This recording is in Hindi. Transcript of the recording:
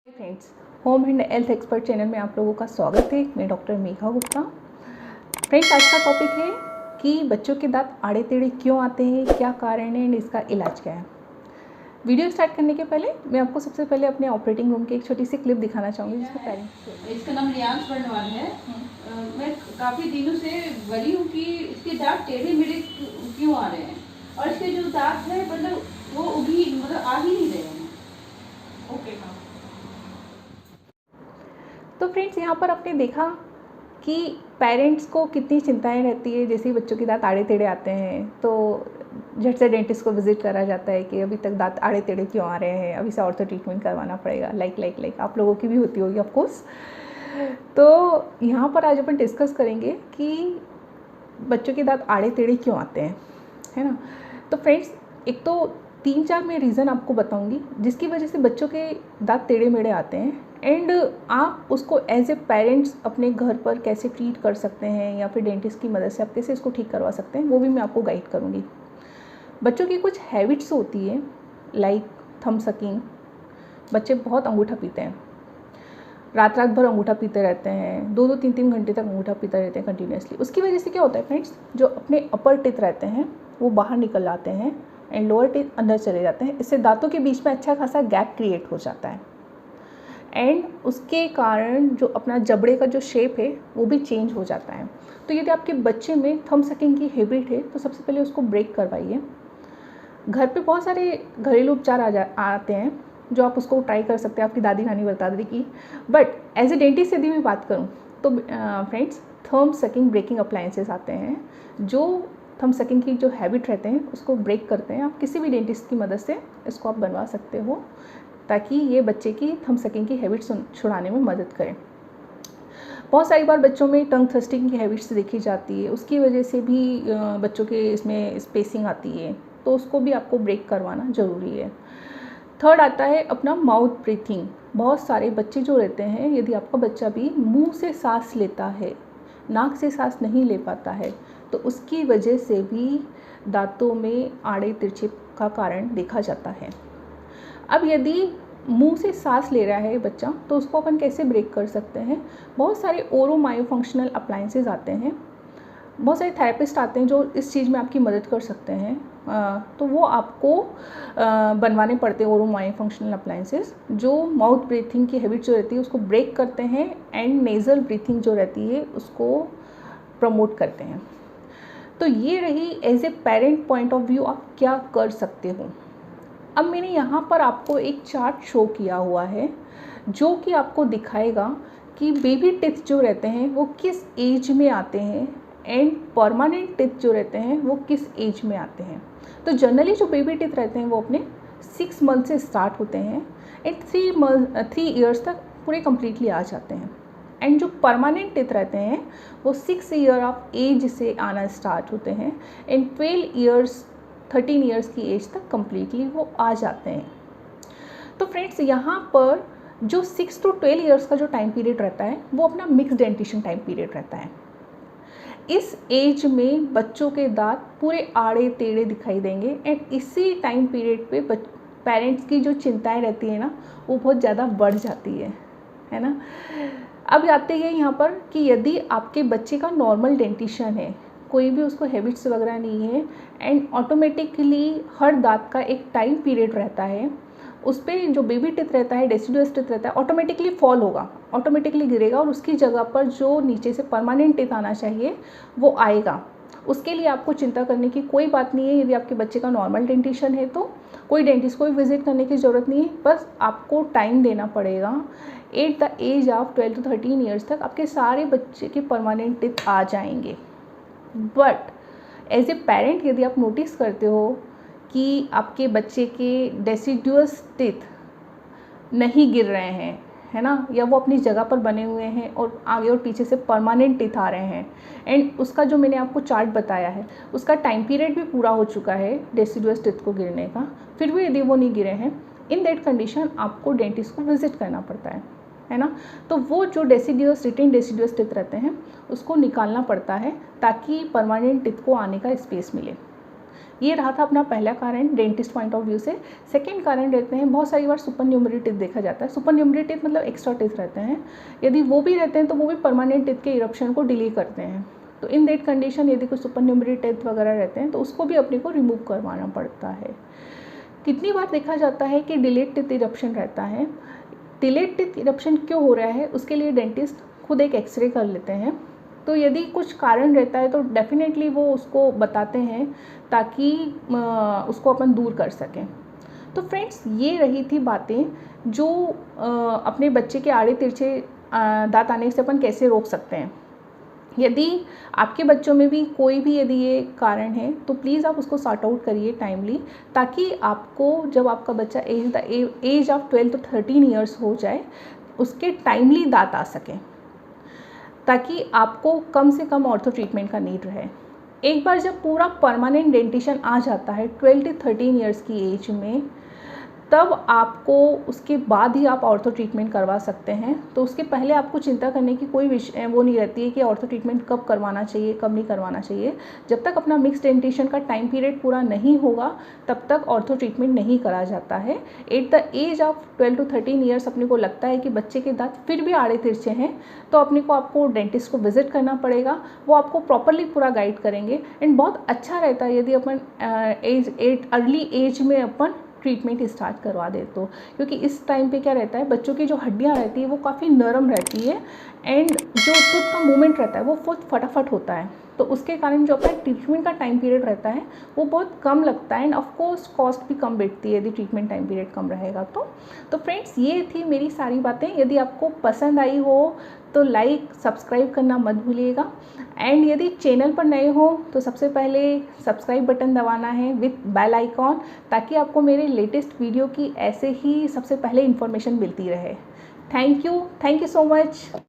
Friends, home and health expert channel में आप लोगों का स्वागत है। मैं डॉक्टर मेघा गुप्ता। फ्रेंड्स, आज का टॉपिक है कि बच्चों के दांत आड़े टेढ़े क्यों आते हैं, क्या कारण है एंड इसका इलाज क्या है। वीडियो स्टार्ट करने के पहले मैं आपको सबसे पहले अपने ऑपरेटिंग रूम की एक छोटी सी क्लिप दिखाना चाहूँगी जिसमें पेरेंट्स। इसका नाम रियांश बर्नवाल है। मैं काफ़ी दिनों से बड़ी हूँ कि इसके दांत टेढ़े मेढ़े क्यों आ रहे हैं, और इसके जो दांत है मतलब वो उभी मतलब आ ही नहीं रहे हैं। ओके हाँ। तो फ्रेंड्स, यहाँ पर आपने देखा कि पेरेंट्स को कितनी चिंताएं रहती है। जैसे ही बच्चों के दांत आड़े टेढ़े आते हैं तो झट से डेंटिस्ट को विजिट करा जाता है कि अभी तक दांत आड़े टेढ़े क्यों आ रहे हैं, अभी से ऑर्थो ट्रीटमेंट करवाना पड़ेगा। लाइक आप लोगों की भी होती होगी ऑफ कोर्स। तो यहाँ पर आज अपन डिस्कस करेंगे कि बच्चों के दांत आड़े टेढ़े क्यों आते हैं, है ना। तो फ्रेंड्स, एक तो 3-4 मैं रीज़न आपको बताऊंगी जिसकी वजह से बच्चों के दांत टेढ़े मेढ़े आते हैं, एंड आप उसको एज ए पेरेंट्स अपने घर पर कैसे ट्रीट कर सकते हैं या फिर डेंटिस्ट की मदद से आप कैसे इसको ठीक करवा सकते हैं, वो भी मैं आपको गाइड करूँगी। बच्चों की कुछ हैबिट्स होती है लाइक थंब सकिंग। बच्चे बहुत अंगूठा पीते हैं, रात भर अंगूठा पीते रहते हैं, 2-2 3-3 घंटे तक अंगूठा पीते रहते हैं कंटिन्यूसली। उसकी वजह से क्या होता है फ्रेंड्स, जो अपने अपर टीथ रहते हैं वो बाहर निकल आते हैं एंड लोअर टीथ अंदर चले जाते हैं। इससे दांतों के बीच में अच्छा खासा गैप क्रिएट हो जाता है, एंड उसके कारण जो अपना जबड़े का जो शेप है वो भी चेंज हो जाता है। तो यदि आपके बच्चे में थंब सकिंग की हैबिट है तो सबसे पहले उसको ब्रेक करवाइए। घर पे बहुत सारे घरेलू उपचार आते हैं जो आप उसको ट्राई कर सकते हैं, आपकी दादी नानी बता देगी। बट एज ए डेंटिस्ट यदि मैं बात करूँ तो friends, thumb sucking breaking appliances आते हैं जो थंब सकिंग की जो हैबिट रहते हैं उसको ब्रेक करते हैं। आप किसी भी डेंटिस्ट की मदद से इसको आप बनवा सकते हो ताकि ये बच्चे की थंब सकिंग की हैबिट छुड़ाने में मदद करें। बहुत सारी बार बच्चों में टंग थ्रस्टिंग की हैबिट्स देखी जाती है, उसकी वजह से भी बच्चों के इसमें स्पेसिंग आती है, तो उसको भी आपको ब्रेक करवाना ज़रूरी है। थर्ड आता है अपना माउथ ब्रीथिंग। बहुत सारे बच्चे जो रहते हैं, यदि आपका बच्चा भी मुंह से सांस लेता है, नाक से सांस नहीं ले पाता है, तो उसकी वजह से भी दांतों में आड़े तिरछे का कारण देखा जाता है। अब यदि मुंह से सांस ले रहा है बच्चा तो उसको अपन कैसे ब्रेक कर सकते हैं। बहुत सारे ओरो मायोफंक्शनल अप्लायंसेज आते हैं, बहुत सारे थेरेपिस्ट आते हैं जो इस चीज़ में आपकी मदद कर सकते हैं। तो वो आपको बनवाने पड़ते हैं ओरो मायोफंक्शनल अप्लायंसेज जो माउथ ब्रीथिंग की हैबिट जो रहती है उसको ब्रेक करते हैं एंड नेज़ल ब्रीथिंग जो रहती है उसको प्रमोट करते हैं। तो ये रही as a parent point of view आप क्या कर सकते हो। अब मैंने यहाँ पर आपको एक चार्ट शो किया हुआ है जो कि आपको दिखाएगा कि बेबी टिथ जो रहते हैं वो किस एज में आते हैं एंड परमानेंट टिथ जो रहते हैं वो किस एज में आते हैं। तो जनरली जो बेबी टिथ रहते हैं वो अपने 6 मंथ से स्टार्ट होते हैं एंड 3 ईयर्स तक पूरे कम्प्लीटली आ जाते हैं। एंड जो परमानेंट टिथ रहते हैं वो 6 ईयर ऑफ एज से आना स्टार्ट होते हैं एंड 13 ईयर्स की एज तक कम्प्लीटली वो आ जाते हैं। तो फ्रेंड्स, यहाँ पर जो 6 to 12 ईयर्स का जो टाइम पीरियड रहता है वो अपना मिक्स डेंटिशन टाइम पीरियड रहता है। इस एज में बच्चों के दांत पूरे आड़े टेढ़े दिखाई देंगे एंड इसी टाइम पीरियड पे पेरेंट्स की जो चिंताएं रहती है ना वो बहुत ज़्यादा बढ़ जाती है ना। अब आते हैं यहाँ पर कि यदि आपके बच्चे का नॉर्मल डेंटिशन है, कोई भी उसको हैबिट्स वगैरह नहीं है एंड ऑटोमेटिकली हर दांत का एक टाइम पीरियड रहता है, उस पर जो बेबी टिथ रहता है, डेसिडुअस टिथ रहता है, ऑटोमेटिकली फॉल होगा, ऑटोमेटिकली गिरेगा और उसकी जगह पर जो नीचे से परमानेंट टिथ आना चाहिए वो आएगा। उसके लिए आपको चिंता करने की कोई बात नहीं है। यदि आपके बच्चे का नॉर्मल डेंटिशन है तो कोई डेंटिस्ट को भी विजिट करने की ज़रूरत नहीं है, बस आपको टाइम देना पड़ेगा। At the age of 12 to 13 years तक आपके सारे बच्चे के परमानेंट टिथ आ जाएंगे। बट एज ए पेरेंट यदि आप नोटिस करते हो कि आपके बच्चे के डेसिडुअस टिथ नहीं गिर रहे हैं, है ना, या वो अपनी जगह पर बने हुए हैं और आगे और पीछे से परमानेंट टिथ आ रहे हैं एंड उसका जो मैंने आपको चार्ट बताया है उसका टाइम पीरियड भी पूरा हो चुका है डेसिडुअस टिथ को गिरने का, फिर भी यदि वो नहीं गिरे हैं, इन दैट कंडीशन आपको डेंटिस्ट को विजिट करना पड़ता है ना। तो वो जो रिटेन डेसिडुअस टिथ रहते हैं उसको निकालना पड़ता है ताकि परमानेंट टिथ को आने का स्पेस मिले। ये रहा था अपना पहला कारण डेंटिस्ट पॉइंट ऑफ व्यू से। सेकंड कारण रहते हैं, बहुत सारी बार सुपरन्यूमरी टीथ देखा जाता है। सुपरन्यूमरी टीथ मतलब एक्स्ट्रा टीथ रहते हैं, यदि वो भी रहते हैं तो वो भी परमानेंट टीथ के इरप्शन को डिले करते हैं। तो इन दैट कंडीशन यदि कुछ सुपरन्यूमरी टीथ वगैरह रहते हैं तो उसको भी अपने को रिमूव करवाना पड़ता है। कितनी बार देखा जाता है कि डिलेड टीथ इरप्शन रहता है। डिलेड टीथ इरप्शन क्यों हो रहा है उसके लिए डेंटिस्ट खुद एक एक्सरे कर लेते हैं। तो यदि कुछ कारण रहता है तो डेफिनेटली वो उसको बताते हैं ताकि उसको अपन दूर कर सकें। तो फ्रेंड्स, ये रही थी बातें जो अपने बच्चे के आड़े तिरछे दांत आने से अपन कैसे रोक सकते हैं। यदि आपके बच्चों में भी कोई भी यदि ये कारण है तो प्लीज़ आप उसको सॉर्ट आउट करिए टाइमली, ताकि आपको जब आपका बच्चा एज ऑफ 12 to 13 ईयर्स हो जाए उसके टाइमली दांत आ सकें, ताकि आपको कम से कम ऑर्थो ट्रीटमेंट का नीड रहे। एक बार जब पूरा परमानेंट डेंटिशन आ जाता है 12 to 13 ईयर्स की एज में, तब आपको उसके बाद ही आप ऑर्थो ट्रीटमेंट करवा सकते हैं। तो उसके पहले आपको चिंता करने की कोई वो नहीं रहती है कि ऑर्थो ट्रीटमेंट कब करवाना चाहिए कब नहीं करवाना चाहिए। जब तक अपना मिक्स डेंटिशन का टाइम पीरियड पूरा नहीं होगा तब तक ऑर्थो ट्रीटमेंट नहीं करा जाता है। At the age of 12 to 13 years अपने को लगता है कि बच्चे के दांत फिर भी आड़े तिरछे हैं तो आपको डेंटिस्ट को विजिट करना पड़ेगा। वो आपको प्रॉपरली पूरा गाइड करेंगे एंड बहुत अच्छा रहता है यदि अपन अर्ली एज में अपन ट्रीटमेंट स्टार्ट करवा दे तो, क्योंकि इस टाइम पे क्या रहता है, बच्चों की जो हड्डियाँ रहती है वो काफ़ी नरम रहती है एंड जो टूथ का मूवमेंट रहता है वो बहुत फटाफट होता है। तो उसके कारण जो अपना ट्रीटमेंट का टाइम पीरियड रहता है वो बहुत कम लगता है एंड ऑफकोर्स कॉस्ट भी कम बैठती है यदि ट्रीटमेंट टाइम पीरियड कम रहेगा तो फ्रेंड्स, ये थी मेरी सारी बातें। यदि आपको पसंद आई हो तो लाइक सब्सक्राइब करना मत भूलिएगा एंड यदि चैनल पर नए हो तो सबसे पहले सब्सक्राइब बटन दबाना है विथ बेल आइकॉन, ताकि आपको मेरे लेटेस्ट वीडियो की ऐसे ही सबसे पहले इन्फॉर्मेशन मिलती रहे। Thank you so much.